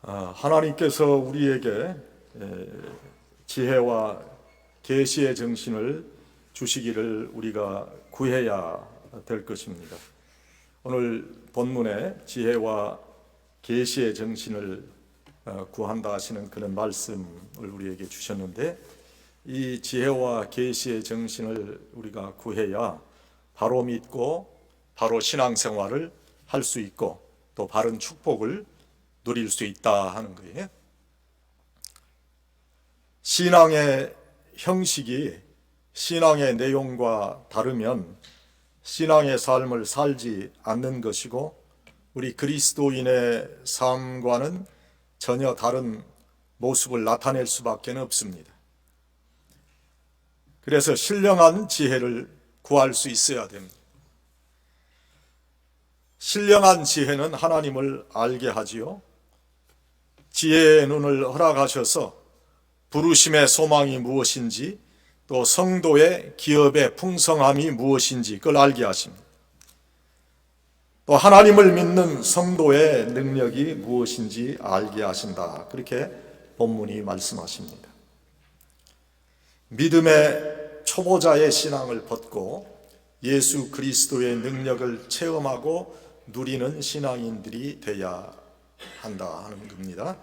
하나님께서 우리에게 지혜와 계시의 정신을 주시기를 우리가 구해야 될 것입니다. 오늘 본문에 지혜와 계시의 정신을 구한다 하시는 그런 말씀을 우리에게 주셨는데, 이 지혜와 계시의 정신을 우리가 구해야 바로 믿고 바로 신앙생활을 할 수 있고 또 바른 축복을 누릴 수 있다 하는 거예요. 신앙의 형식이 신앙의 내용과 다르면 신앙의 삶을 살지 않는 것이고, 우리 그리스도인의 삶과는 전혀 다른 모습을 나타낼 수밖에 없습니다. 그래서 신령한 지혜를 구할 수 있어야 됩니다. 신령한 지혜는 하나님을 알게 하지요. 지혜의 눈을 허락하셔서 부르심의 소망이 무엇인지, 또 성도의 기업의 풍성함이 무엇인지 그걸 알게 하십니다. 또 하나님을 믿는 성도의 능력이 무엇인지 알게 하신다. 그렇게 본문이 말씀하십니다. 믿음의 초보자의 신앙을 벗고 예수 그리스도의 능력을 체험하고 누리는 신앙인들이 되어야 한다 하는 겁니다.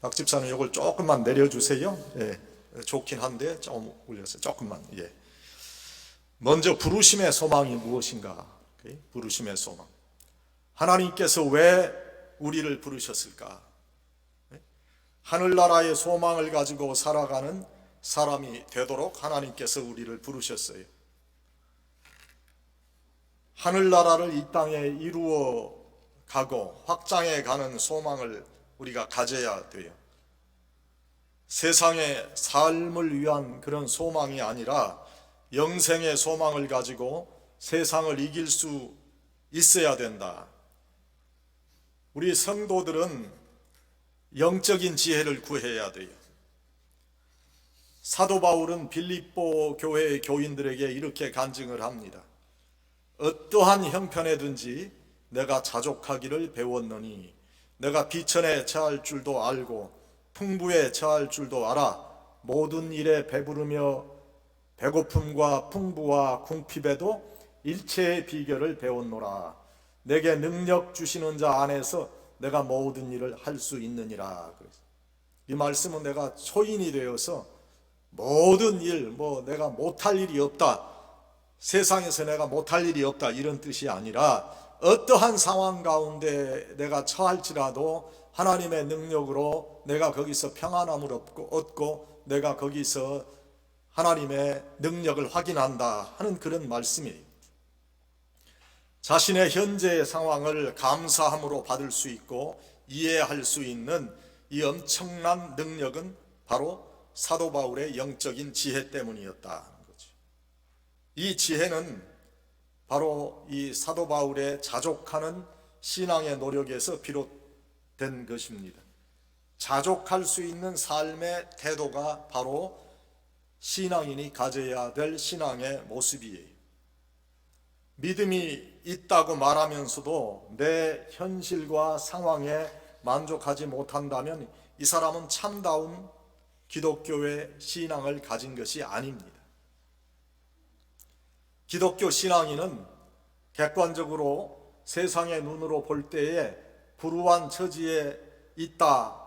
박 집사는 이걸 조금만 내려주세요. 예, 좋긴 한데 좀 올려서 조금만. 예. 먼저 부르심의 소망이 무엇인가? 부르심의 소망. 하나님께서 왜 우리를 부르셨을까? 하늘나라의 소망을 가지고 살아가는 사람이 되도록 하나님께서 우리를 부르셨어요. 하늘나라를 이 땅에 이루어 가고 확장해 가는 소망을 우리가 가져야 돼요. 세상의 삶을 위한 그런 소망이 아니라 영생의 소망을 가지고 세상을 이길 수 있어야 된다. 우리 성도들은 영적인 지혜를 구해야 돼요. 사도 바울은 빌립보 교회의 교인들에게 이렇게 간증을 합니다. 어떠한 형편에든지 내가 자족하기를 배웠노니 내가 비천에 처할 줄도 알고 풍부에 처할 줄도 알아. 모든 일에 배부르며 배고픔과 풍부와 궁핍에도 일체의 비결을 배웠노라. 내게 능력 주시는 자 안에서 내가 모든 일을 할 수 있느니라. 이 말씀은 내가 초인이 되어서 모든 일, 내가 못할 일이 없다, 세상에서 내가 못할 일이 없다, 이런 뜻이 아니라 어떠한 상황 가운데 내가 처할지라도 하나님의 능력으로 내가 거기서 평안함을 얻고 내가 거기서 하나님의 능력을 확인한다 하는 그런 말씀이에요. 자신의 현재의 상황을 감사함으로 받을 수 있고 이해할 수 있는 이 엄청난 능력은 바로 사도 바울의 영적인 지혜 때문이었다는 거죠. 이 지혜는 바로 이 사도 바울의 자족하는 신앙의 노력에서 비롯된 것입니다. 자족할 수 있는 삶의 태도가 바로 신앙인이 가져야 될 신앙의 모습이에요. 믿음이 있다고 말하면서도 내 현실과 상황에 만족하지 못한다면 이 사람은 참다운 기독교의 신앙을 가진 것이 아닙니다. 기독교 신앙인은 객관적으로 세상의 눈으로 볼 때에 불우한 처지에 있다,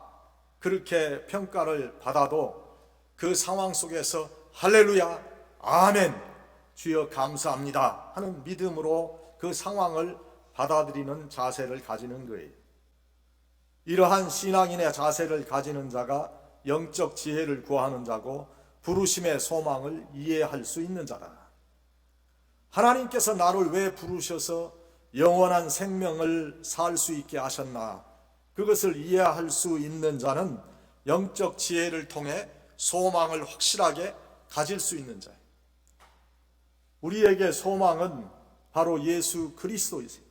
그렇게 평가를 받아도 그 상황 속에서 할렐루야, 아멘, 주여 감사합니다 하는 믿음으로 그 상황을 받아들이는 자세를 가지는 거예요. 이러한 신앙인의 자세를 가지는 자가 영적 지혜를 구하는 자고 부르심의 소망을 이해할 수 있는 자다. 하나님께서 나를 왜 부르셔서 영원한 생명을 살 수 있게 하셨나, 그것을 이해할 수 있는 자는 영적 지혜를 통해 소망을 확실하게 가질 수 있는 자예요. 우리에게 소망은 바로 예수 그리스도이세요.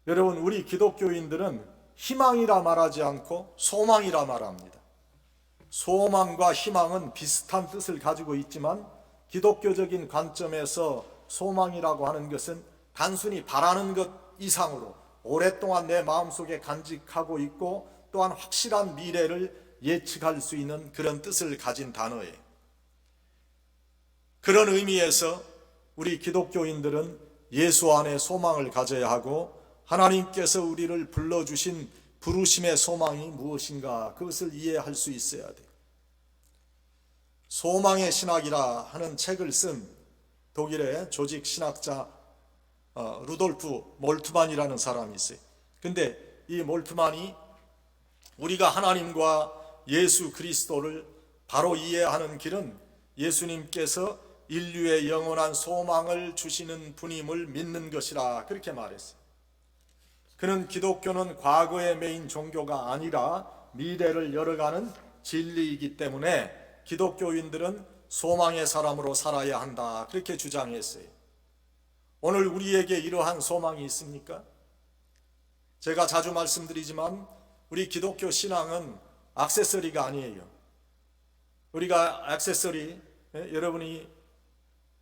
여러분, 우리 기독교인들은 희망이라 말하지 않고 소망이라 말합니다. 소망과 희망은 비슷한 뜻을 가지고 있지만 기독교적인 관점에서 소망이라고 하는 것은 단순히 바라는 것 이상으로 오랫동안 내 마음속에 간직하고 있고 또한 확실한 미래를 예측할 수 있는 그런 뜻을 가진 단어예요. 그런 의미에서 우리 기독교인들은 예수 안에 소망을 가져야 하고 하나님께서 우리를 불러주신 부르심의 소망이 무엇인가 그것을 이해할 수 있어야 돼요. 소망의 신학이라 하는 책을 쓴 독일의 조직 신학자 루돌프 몰트만이라는 사람이 있어요. 근데 이 몰트만이 우리가 하나님과 예수 그리스도를 바로 이해하는 길은 예수님께서 인류의 영원한 소망을 주시는 분임을 믿는 것이라 그렇게 말했어요. 그는 기독교는 과거의 메인 종교가 아니라 미래를 열어가는 진리이기 때문에 기독교인들은 소망의 사람으로 살아야 한다 그렇게 주장했어요. 오늘 우리에게 이러한 소망이 있습니까? 제가 자주 말씀드리지만 우리 기독교 신앙은 액세서리가 아니에요. 우리가 액세서리, 여러분이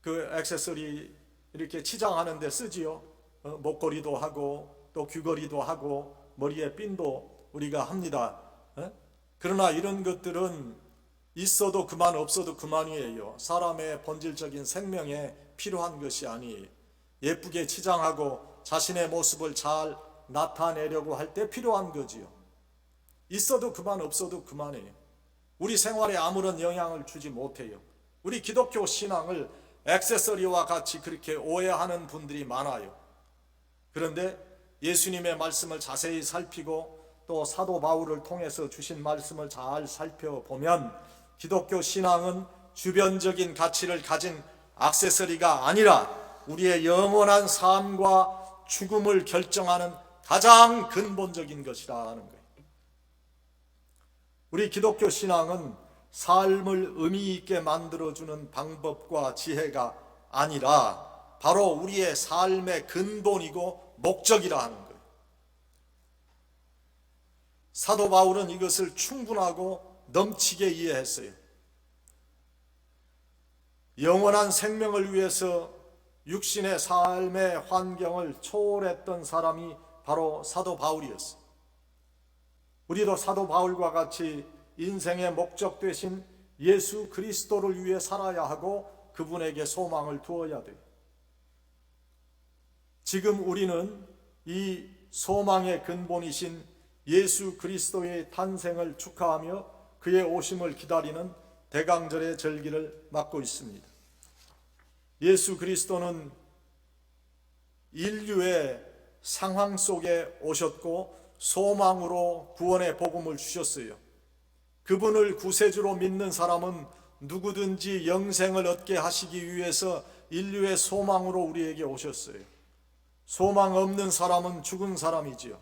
그 액세서리 이렇게 치장하는 데 쓰지요. 목걸이도 하고 또 귀걸이도 하고 머리에 핀도 우리가 합니다. 그러나 이런 것들은 있어도 그만 없어도 그만이에요. 사람의 본질적인 생명에 필요한 것이 아니에요. 예쁘게 치장하고 자신의 모습을 잘 나타내려고 할 때 필요한 거지요. 있어도 그만 없어도 그만이에요. 우리 생활에 아무런 영향을 주지 못해요. 우리 기독교 신앙을 액세서리와 같이 그렇게 오해하는 분들이 많아요. 그런데 예수님의 말씀을 자세히 살피고 또 사도 바울을 통해서 주신 말씀을 잘 살펴보면 기독교 신앙은 주변적인 가치를 가진 액세서리가 아니라 우리의 영원한 삶과 죽음을 결정하는 가장 근본적인 것이라는 거예요. 우리 기독교 신앙은 삶을 의미 있게 만들어주는 방법과 지혜가 아니라 바로 우리의 삶의 근본이고 목적이라 하는 거예요. 사도 바울은 이것을 충분하고 넘치게 이해했어요. 영원한 생명을 위해서 육신의 삶의 환경을 초월했던 사람이 바로 사도 바울이었어요. 우리도 사도 바울과 같이 인생의 목적 되신 예수 그리스도를 위해 살아야 하고 그분에게 소망을 두어야 돼요. 지금 우리는 이 소망의 근본이신 예수 그리스도의 탄생을 축하하며 그의 오심을 기다리는 대강절의 절기를 맞고 있습니다. 예수 그리스도는 인류의 상황 속에 오셨고 소망으로 구원의 복음을 주셨어요. 그분을 구세주로 믿는 사람은 누구든지 영생을 얻게 하시기 위해서 인류의 소망으로 우리에게 오셨어요. 소망 없는 사람은 죽은 사람이지요.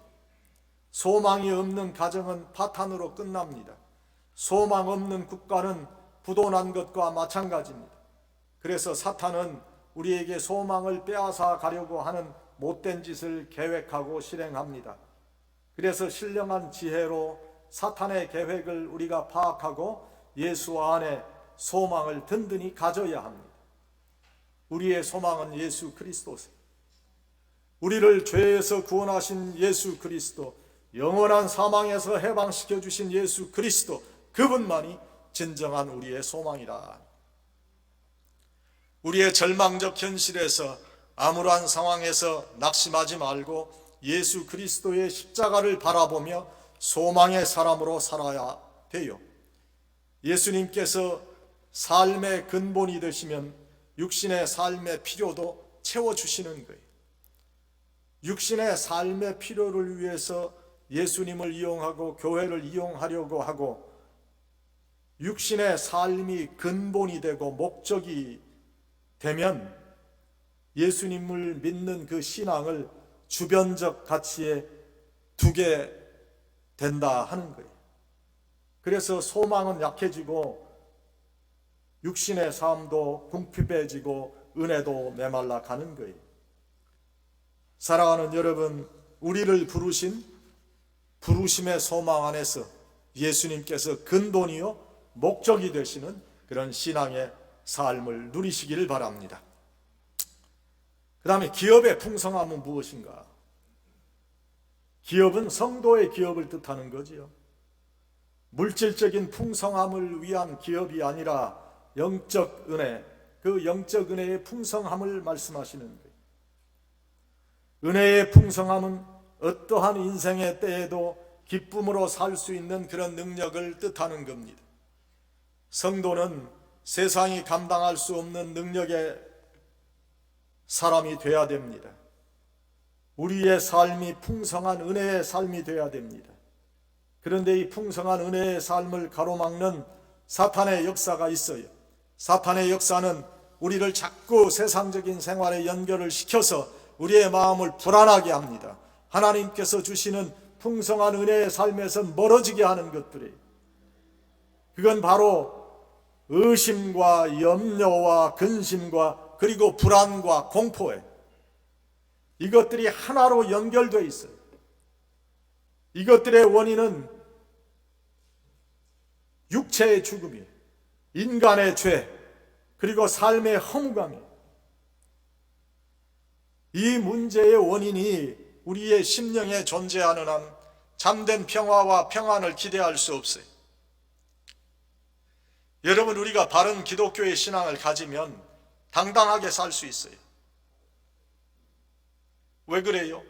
소망이 없는 가정은 파탄으로 끝납니다. 소망 없는 국가는 부도난 것과 마찬가지입니다. 그래서 사탄은 우리에게 소망을 빼앗아 가려고 하는 못된 짓을 계획하고 실행합니다. 그래서 신령한 지혜로 사탄의 계획을 우리가 파악하고 예수 안에 소망을 든든히 가져야 합니다. 우리의 소망은 예수 그리스도세요. 우리를 죄에서 구원하신 예수 그리스도, 영원한 사망에서 해방시켜 주신 예수 그리스도, 그분만이 진정한 우리의 소망이라. 우리의 절망적 현실에서 암울한 상황에서 낙심하지 말고 예수 그리스도의 십자가를 바라보며 소망의 사람으로 살아야 돼요. 예수님께서 삶의 근본이 되시면 육신의 삶의 필요도 채워주시는 거예요. 육신의 삶의 필요를 위해서 예수님을 이용하고 교회를 이용하려고 하고 육신의 삶이 근본이 되고 목적이 되면 예수님을 믿는 그 신앙을 주변적 가치에 두게 된다 하는 거예요. 그래서 소망은 약해지고 육신의 삶도 궁핍해지고 은혜도 메말라 가는 거예요. 사랑하는 여러분, 우리를 부르신 부르심의 소망 안에서 예수님께서 근본이요 목적이 되시는 그런 신앙의 삶을 누리시기를 바랍니다. 그 다음에 기업의 풍성함은 무엇인가? 기업은 성도의 기업을 뜻하는 거지요. 물질적인 풍성함을 위한 기업이 아니라 영적 은혜, 그 영적 은혜의 풍성함을 말씀하시는 거예요. 은혜의 풍성함은 어떠한 인생의 때에도 기쁨으로 살 수 있는 그런 능력을 뜻하는 겁니다. 성도는 세상이 감당할 수 없는 능력의 사람이 되어야 됩니다. 우리의 삶이 풍성한 은혜의 삶이 되어야 됩니다. 그런데 이 풍성한 은혜의 삶을 가로막는 사탄의 역사가 있어요. 사탄의 역사는 우리를 자꾸 세상적인 생활에 연결을 시켜서 우리의 마음을 불안하게 합니다. 하나님께서 주시는 풍성한 은혜의 삶에서 멀어지게 하는 것들이에요. 그건 바로 의심과 염려와 근심과 그리고 불안과 공포예요. 이것들이 하나로 연결되어 있어요. 이것들의 원인은 육체의 죽음이에요. 인간의 죄, 그리고 삶의 허무감이에요. 이 문제의 원인이 우리의 심령에 존재하는 한 참된 평화와 평안을 기대할 수 없어요. 여러분, 우리가 바른 기독교의 신앙을 가지면 당당하게 살 수 있어요. 왜 그래요?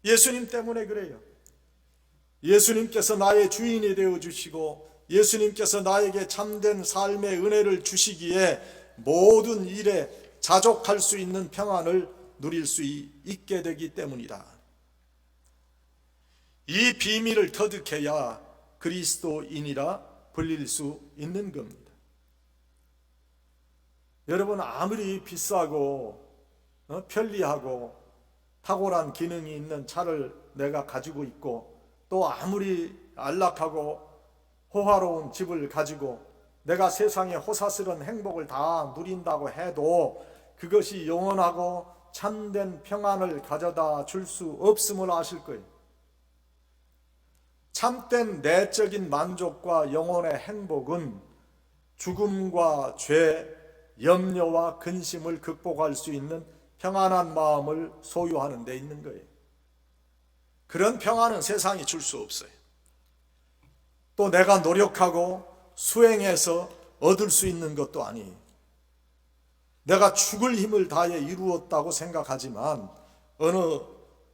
예수님 때문에 그래요. 예수님께서 나의 주인이 되어주시고 예수님께서 나에게 참된 삶의 은혜를 주시기에 모든 일에 자족할 수 있는 평안을 누릴 수 있게 되기 때문이다. 이 비밀을 터득해야 그리스도인이라 불릴 수 있는 겁니다. 여러분, 아무리 비싸고 편리하고 탁월한 기능이 있는 차를 내가 가지고 있고 또 아무리 안락하고 호화로운 집을 가지고 내가 세상의 호사스러운 행복을 다 누린다고 해도 그것이 영원하고 참된 평안을 가져다 줄 수 없음을 아실 거예요. 참된 내적인 만족과 영혼의 행복은 죽음과 죄, 염려와 근심을 극복할 수 있는 평안한 마음을 소유하는 데 있는 거예요. 그런 평안은 세상이 줄 수 없어요. 또 내가 노력하고 수행해서 얻을 수 있는 것도 아니에요. 내가 죽을 힘을 다해 이루었다고 생각하지만 어느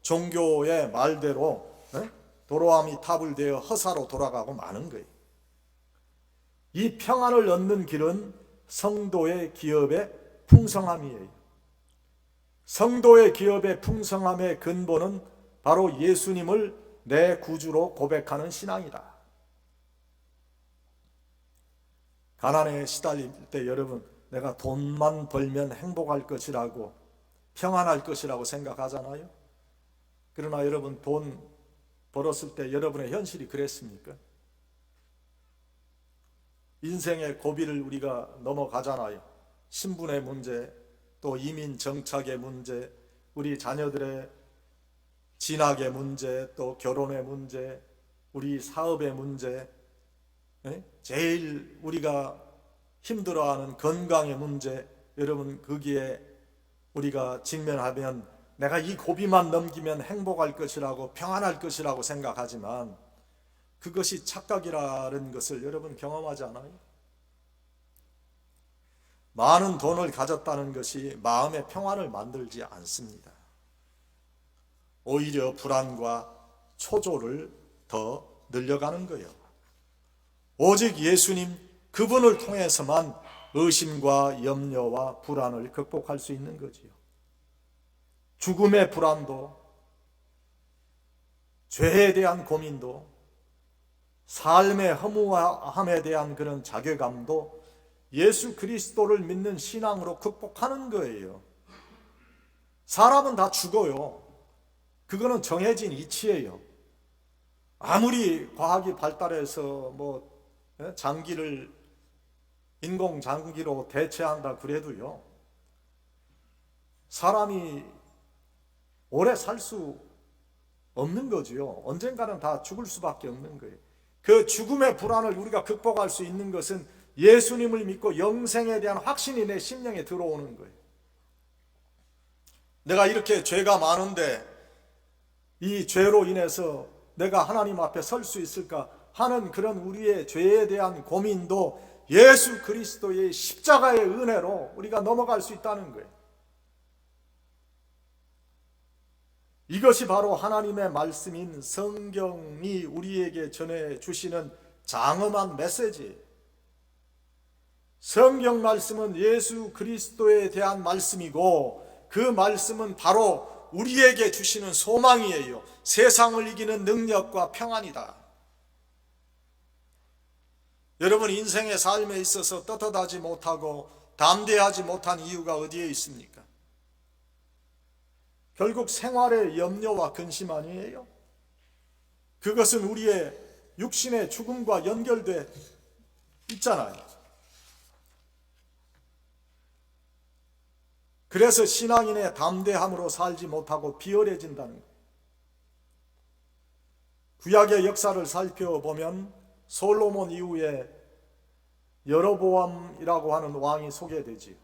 종교의 말대로 도로함이 탑을 되어 허사로 돌아가고 마는 거예요. 이 평안을 얻는 길은 성도의 기업의 풍성함이에요. 성도의 기업의 풍성함의 근본은 바로 예수님을 내 구주로 고백하는 신앙이다. 가난에 시달릴 때 여러분, 내가 돈만 벌면 행복할 것이라고 평안할 것이라고 생각하잖아요. 그러나 여러분, 돈 벌었을 때 여러분의 현실이 그랬습니까? 인생의 고비를 우리가 넘어가잖아요. 신분의 문제, 또 이민 정착의 문제, 우리 자녀들의 진학의 문제, 또 결혼의 문제, 우리 사업의 문제, 제일 우리가 힘들어하는 건강의 문제, 여러분, 거기에 우리가 직면하면 내가 이 고비만 넘기면 행복할 것이라고 평안할 것이라고 생각하지만 그것이 착각이라는 것을 여러분 경험하지 않아요? 많은 돈을 가졌다는 것이 마음의 평안을 만들지 않습니다. 오히려 불안과 초조를 더 늘려가는 거예요. 오직 예수님, 그분을 통해서만 의심과 염려와 불안을 극복할 수 있는 거지요. 죽음의 불안도, 죄에 대한 고민도, 삶의 허무함에 대한 그런 자괴감도 예수 그리스도를 믿는 신앙으로 극복하는 거예요. 사람은 다 죽어요. 그거는 정해진 이치예요. 아무리 과학이 발달해서 장기를 인공 장기로 대체한다 그래도요, 사람이 오래 살 수 없는 거지요. 언젠가는 다 죽을 수밖에 없는 거예요. 그 죽음의 불안을 우리가 극복할 수 있는 것은 예수님을 믿고 영생에 대한 확신이 내 심령에 들어오는 거예요. 내가 이렇게 죄가 많은데 이 죄로 인해서 내가 하나님 앞에 설 수 있을까 하는 그런 우리의 죄에 대한 고민도 예수 그리스도의 십자가의 은혜로 우리가 넘어갈 수 있다는 거예요. 이것이 바로 하나님의 말씀인 성경이 우리에게 전해주시는 장엄한 메시지예요. 성경 말씀은 예수 그리스도에 대한 말씀이고 그 말씀은 바로 우리에게 주시는 소망이에요. 세상을 이기는 능력과 평안이다. 여러분, 인생의 삶에 있어서 떳떳하지 못하고 담대하지 못한 이유가 어디에 있습니까? 결국 생활의 염려와 근심 아니에요? 그것은 우리의 육신의 죽음과 연결돼 있잖아요. 그래서 신앙인의 담대함으로 살지 못하고 비열해진다는 거예요. 구약의 역사를 살펴보면 솔로몬 이후에 여로보암이라고 하는 왕이 소개되지요.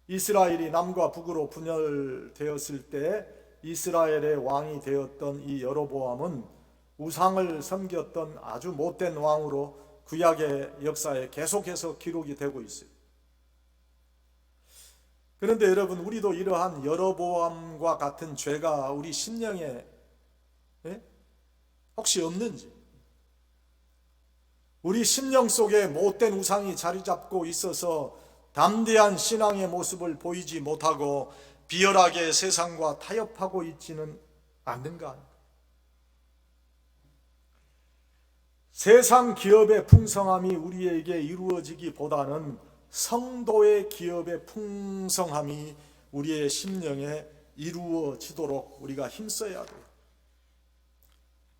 이스라엘이 남과 북으로 분열되었을 때 이스라엘의 왕이 되었던 이 여로보암은 우상을 섬겼던 아주 못된 왕으로 구약의 역사에 계속해서 기록이 되고 있어요. 그런데 여러분, 우리도 이러한 여로보암과 같은 죄가 우리 심령에 혹시 없는지, 우리 심령 속에 못된 우상이 자리 잡고 있어서 담대한 신앙의 모습을 보이지 못하고 비열하게 세상과 타협하고 있지는 않는가? 세상 기업의 풍성함이 우리에게 이루어지기보다는 성도의 기업의 풍성함이 우리의 심령에 이루어지도록 우리가 힘써야 돼요.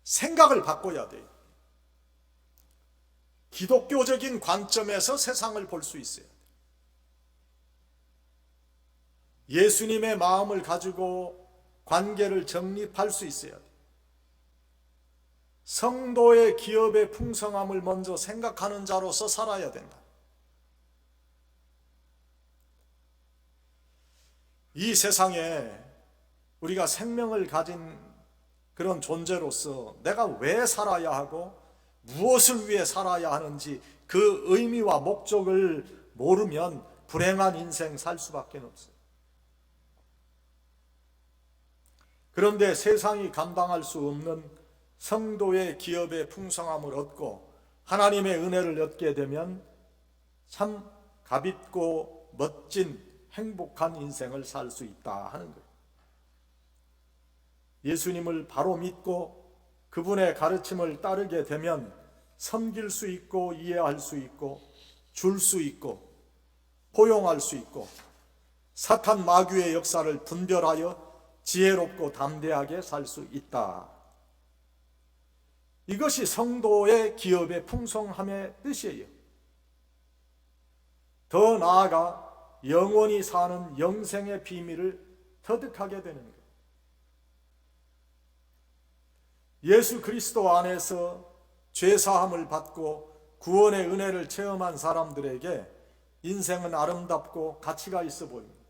생각을 바꿔야 돼요. 기독교적인 관점에서 세상을 볼 수 있어야 돼요. 예수님의 마음을 가지고 관계를 정립할 수 있어야 돼요. 성도의 기업의 풍성함을 먼저 생각하는 자로서 살아야 된다. 이 세상에 우리가 생명을 가진 그런 존재로서 내가 왜 살아야 하고 무엇을 위해 살아야 하는지 그 의미와 목적을 모르면 불행한 인생 살 수밖에 없어요. 그런데 세상이 감당할 수 없는 성도의 기업의 풍성함을 얻고 하나님의 은혜를 얻게 되면 참 값있고 멋진 행복한 인생을 살 수 있다 하는 거예요. 예수님을 바로 믿고 그분의 가르침을 따르게 되면 섬길 수 있고 이해할 수 있고 줄 수 있고 포용할 수 있고 사탄 마귀의 역사를 분별하여 지혜롭고 담대하게 살 수 있다. 이것이 성도의 기업의 풍성함의 뜻이에요. 더 나아가 영원히 사는 영생의 비밀을 터득하게 되는 거예요. 예수 그리스도 안에서 죄사함을 받고 구원의 은혜를 체험한 사람들에게 인생은 아름답고 가치가 있어 보입니다.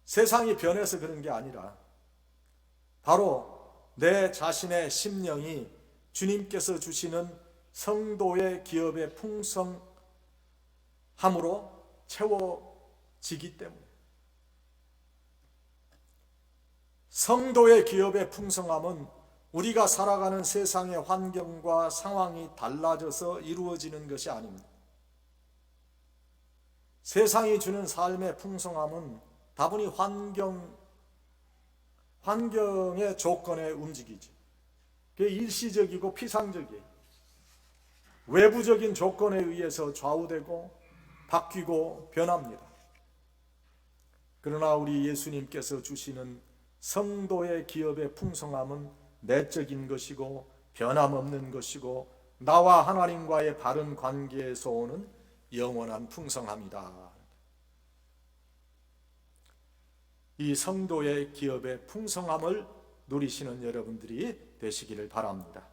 세상이 변해서 그런 게 아니라 바로 내 자신의 심령이 주님께서 주시는 성도의 기업의 풍성함으로 채워지기 때문에 성도의 기업의 풍성함은 우리가 살아가는 세상의 환경과 상황이 달라져서 이루어지는 것이 아닙니다. 세상이 주는 삶의 풍성함은 다분히 환경의 조건에 움직이지. 그게 일시적이고 피상적이에요. 외부적인 조건에 의해서 좌우되고 바뀌고 변합니다. 그러나 우리 예수님께서 주시는 성도의 기업의 풍성함은 내적인 것이고 변함없는 것이고 나와 하나님과의 바른 관계에서 오는 영원한 풍성함이다. 이 성도의 기업의 풍성함을 누리시는 여러분들이 되시기를 바랍니다.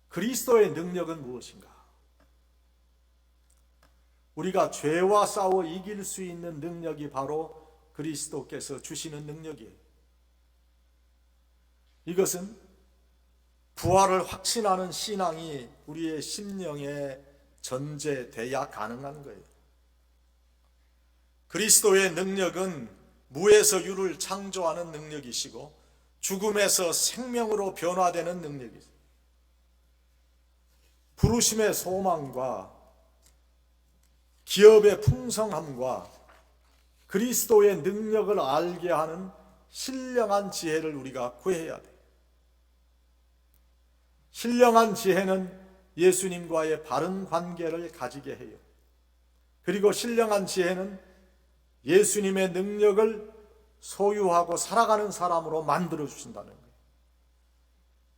그리스도의 능력은 무엇인가? 우리가 죄와 싸워 이길 수 있는 능력이 바로 그리스도께서 주시는 능력이에요. 이것은 부활을 확신하는 신앙이 우리의 심령에 전제돼야 가능한 거예요. 그리스도의 능력은 무에서 유를 창조하는 능력이시고 죽음에서 생명으로 변화되는 능력이죠. 부르심의 소망과 기업의 풍성함과 그리스도의 능력을 알게 하는 신령한 지혜를 우리가 구해야 돼요. 신령한 지혜는 예수님과의 바른 관계를 가지게 해요. 그리고 신령한 지혜는 예수님의 능력을 소유하고 살아가는 사람으로 만들어 주신다는 거예요.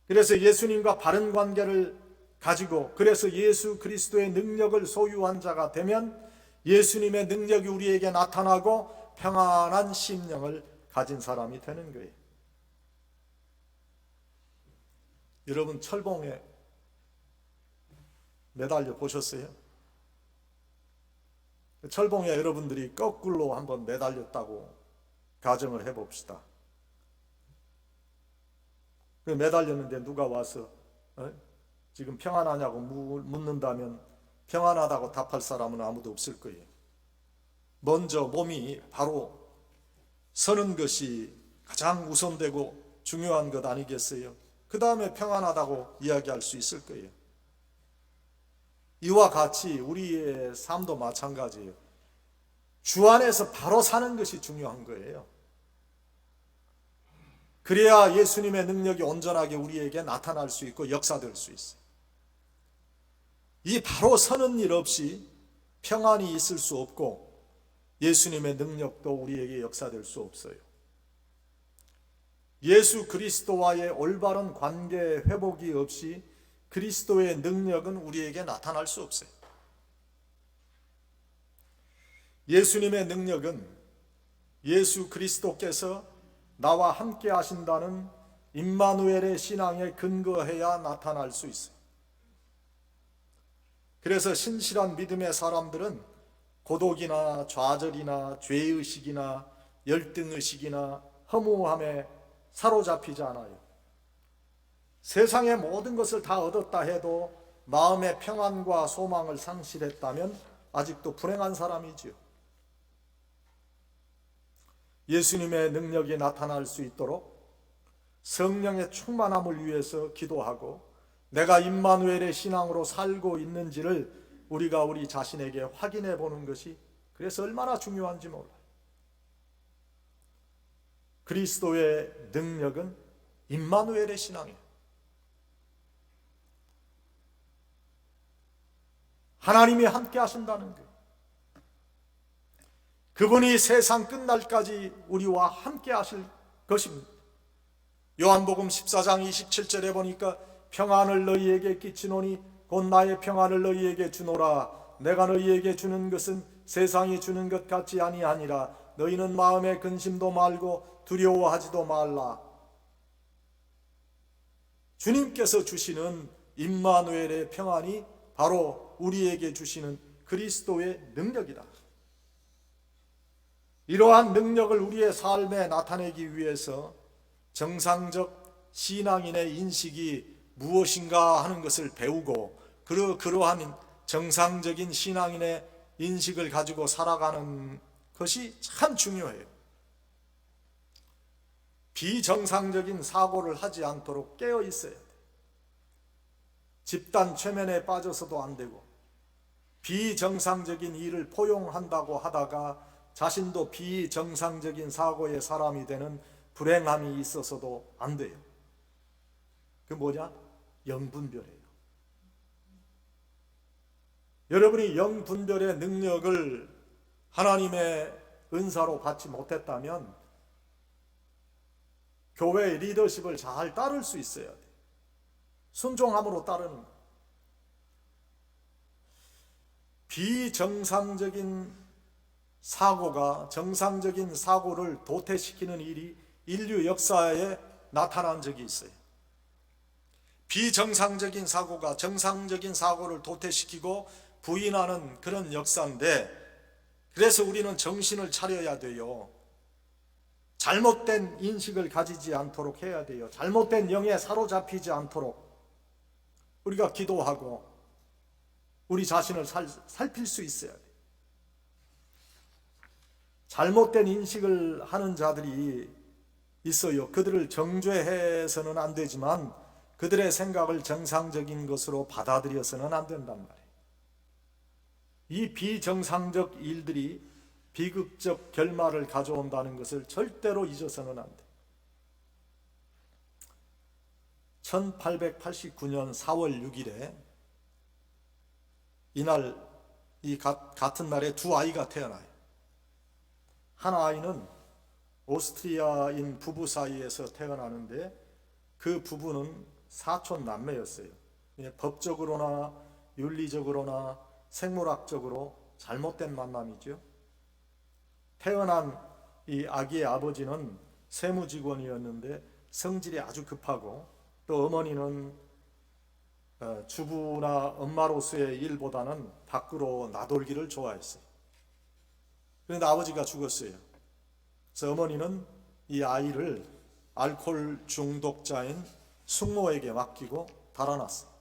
그래서 예수님과 바른 관계를 가지고, 그래서 예수 그리스도의 능력을 소유한 자가 되면 예수님의 능력이 우리에게 나타나고 평안한 심령을 가진 사람이 되는 거예요. 여러분, 철봉에 매달려 보셨어요? 철봉에 여러분들이 거꾸로 한번 매달렸다고 가정을 해봅시다. 매달렸는데 누가 와서 지금 평안하냐고 묻는다면 평안하다고 답할 사람은 아무도 없을 거예요. 먼저 몸이 바로 서는 것이 가장 우선되고 중요한 것 아니겠어요? 그 다음에 평안하다고 이야기할 수 있을 거예요. 이와 같이 우리의 삶도 마찬가지예요. 주 안에서 바로 사는 것이 중요한 거예요. 그래야 예수님의 능력이 온전하게 우리에게 나타날 수 있고 역사될 수 있어요. 이 바로 서는 일 없이 평안이 있을 수 없고 예수님의 능력도 우리에게 역사될 수 없어요. 예수 그리스도와의 올바른 관계 회복이 없이 그리스도의 능력은 우리에게 나타날 수 없어요. 예수님의 능력은 예수 그리스도께서 나와 함께 하신다는 임마누엘의 신앙에 근거해야 나타날 수 있어요. 그래서 신실한 믿음의 사람들은 고독이나 좌절이나 죄의식이나 열등의식이나 허무함에 사로잡히지 않아요. 세상의 모든 것을 다 얻었다 해도 마음의 평안과 소망을 상실했다면 아직도 불행한 사람이지요. 예수님의 능력이 나타날 수 있도록 성령의 충만함을 위해서 기도하고 내가 임마누엘의 신앙으로 살고 있는지를 우리가 우리 자신에게 확인해 보는 것이 그래서 얼마나 중요한지 몰라요. 그리스도의 능력은 임마누엘의 신앙이에요. 하나님이 함께 하신다는 거예요. 그분이 세상 끝날까지 우리와 함께 하실 것입니다. 요한복음 14장 27절에 보니까 평안을 너희에게 끼치노니 곧 나의 평안을 너희에게 주노라. 내가 너희에게 주는 것은 세상이 주는 것 같지 아니하니라. 너희는 마음에 근심도 말고 두려워하지도 말라. 주님께서 주시는 임마누엘의 평안이 바로 우리에게 주시는 그리스도의 능력이다. 이러한 능력을 우리의 삶에 나타내기 위해서 정상적 신앙인의 인식이 무엇인가 하는 것을 배우고 그러한 정상적인 신앙인의 인식을 가지고 살아가는 것이 참 중요해요. 비정상적인 사고를 하지 않도록 깨어 있어야 돼요. 집단 최면에 빠져서도 안 되고 비정상적인 일을 포용한다고 하다가 자신도 비정상적인 사고의 사람이 되는 불행함이 있어서도 안 돼요. 그 뭐냐? 영분별이에요. 여러분이 영분별의 능력을 하나님의 은사로 받지 못했다면 교회의 리더십을 잘 따를 수 있어야 돼요. 순종함으로 따르는 거예요. 비정상적인 사고가 정상적인 사고를 도태시키는 일이 인류 역사에 나타난 적이 있어요. 비정상적인 사고가 정상적인 사고를 도태시키고 부인하는 그런 역사인데, 그래서 우리는 정신을 차려야 돼요. 잘못된 인식을 가지지 않도록 해야 돼요. 잘못된 영에 사로잡히지 않도록 우리가 기도하고 우리 자신을 살필 수 있어야 돼요. 잘못된 인식을 하는 자들이 있어요. 그들을 정죄해서는 안 되지만 그들의 생각을 정상적인 것으로 받아들여서는 안 된단 말이에요. 이 비정상적 일들이 비극적 결말을 가져온다는 것을 절대로 잊어서는 안 돼요. 1889년 4월 6일에 이날 같은 날에 두 아이가 태어나요. 한 아이는 오스트리아인 부부 사이에서 태어나는데 그 부부는 사촌 남매였어요. 법적으로나 윤리적으로나 생물학적으로 잘못된 만남이죠. 태어난 이 아기의 아버지는 세무직원이었는데 성질이 아주 급하고 또 어머니는 주부나 엄마로서의 일보다는 밖으로 나돌기를 좋아했어요. 그런데 아버지가 죽었어요. 그래서 어머니는 이 아이를 알코올 중독자인 숙모에게 맡기고 달아났어요.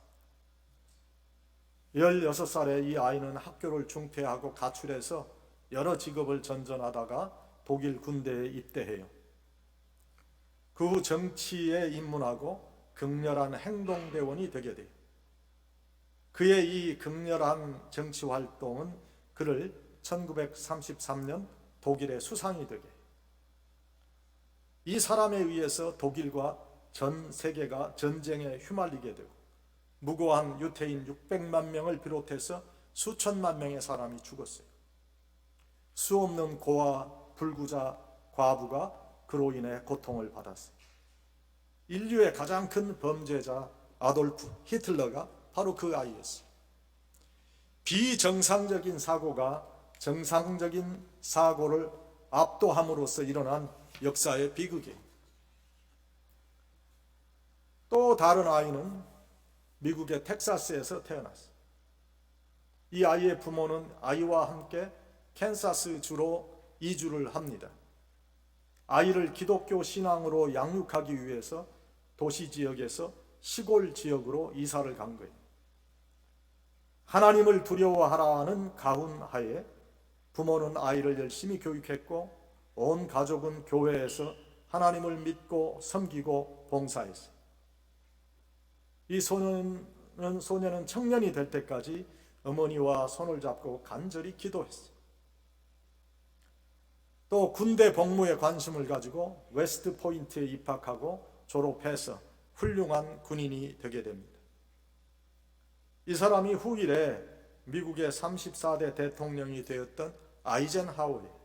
16살에 이 아이는 학교를 중퇴하고 가출해서 여러 직업을 전전하다가 독일 군대에 입대해요. 그 후 정치에 입문하고 극렬한 행동대원이 되게 돼요. 그의 이 극렬한 정치 활동은 그를 1933년 독일의 수상이 되게 해요. 이 사람에 의해서 독일과 전 세계가 전쟁에 휘말리게 되고 무고한 유태인 600만 명을 비롯해서 수천만 명의 사람이 죽었어요. 수없는 고아, 불구자, 과부가 그로 인해 고통을 받았어요. 인류의 가장 큰 범죄자 아돌프 히틀러가 바로 그 아이였어요. 비정상적인 사고가 정상적인 사고를 압도함으로써 일어난 역사의 비극이에요. 또 다른 아이는 미국의 텍사스에서 태어났어요. 이 아이의 부모는 아이와 함께 캔사스 주로 이주를 합니다. 아이를 기독교 신앙으로 양육하기 위해서 도시 지역에서 시골 지역으로 이사를 간 거예요. 하나님을 두려워하라는 가훈하에 부모는 아이를 열심히 교육했고 온 가족은 교회에서 하나님을 믿고 섬기고 봉사했어요. 이 소년은 청년이 될 때까지 어머니와 손을 잡고 간절히 기도했어요. 또 군대 복무에 관심을 가지고 웨스트 포인트에 입학하고 졸업해서 훌륭한 군인이 되게 됩니다. 이 사람이 후일에 미국의 34대 대통령이 되었던 아이젠하워예요.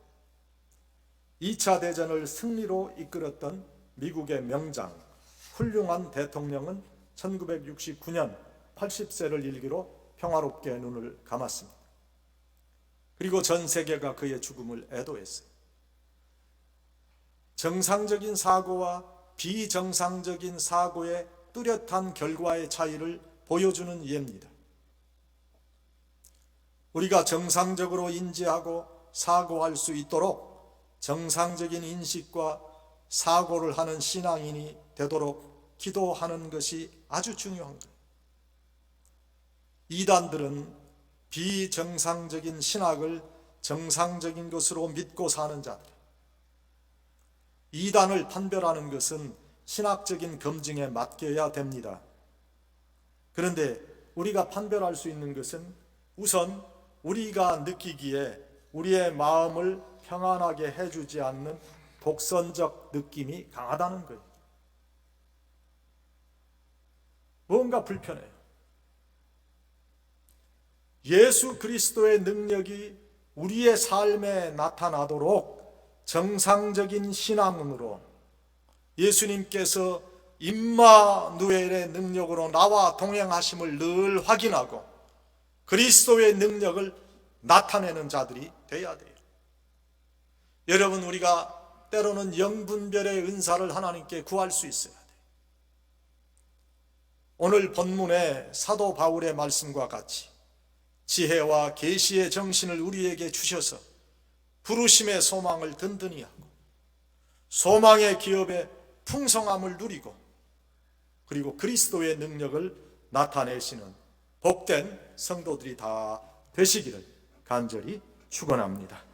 2차 대전을 승리로 이끌었던 미국의 명장, 훌륭한 대통령은 1969년 80세를 일기로 평화롭게 눈을 감았습니다. 그리고 전 세계가 그의 죽음을 애도했어요. 정상적인 사고와 비정상적인 사고의 뚜렷한 결과의 차이를 보여주는 예입니다. 우리가 정상적으로 인지하고 사고할 수 있도록 정상적인 인식과 사고를 하는 신앙인이 되도록 기도하는 것이 아주 중요한 거예요. 이단들은 비정상적인 신학을 정상적인 것으로 믿고 사는 자들. 이단을 판별하는 것은 신학적인 검증에 맡겨야 됩니다. 그런데 우리가 판별할 수 있는 것은 우선 우리가 느끼기에 우리의 마음을 평안하게 해주지 않는 독선적 느낌이 강하다는 거예요. 뭔가 불편해요. 예수 그리스도의 능력이 우리의 삶에 나타나도록 정상적인 신앙으로 예수님께서 임마누엘의 능력으로 나와 동행하심을 늘 확인하고 그리스도의 능력을 나타내는 자들이 되어야 돼요. 여러분, 우리가 때로는 영분별의 은사를 하나님께 구할 수 있어야 돼요. 오늘 본문의 사도 바울의 말씀과 같이 지혜와 계시의 정신을 우리에게 주셔서 부르심의 소망을 든든히 하고 소망의 기업의 풍성함을 누리고 그리고 그리스도의 능력을 나타내시는 복된 성도들이 다 되시기를 간절히 축원합니다.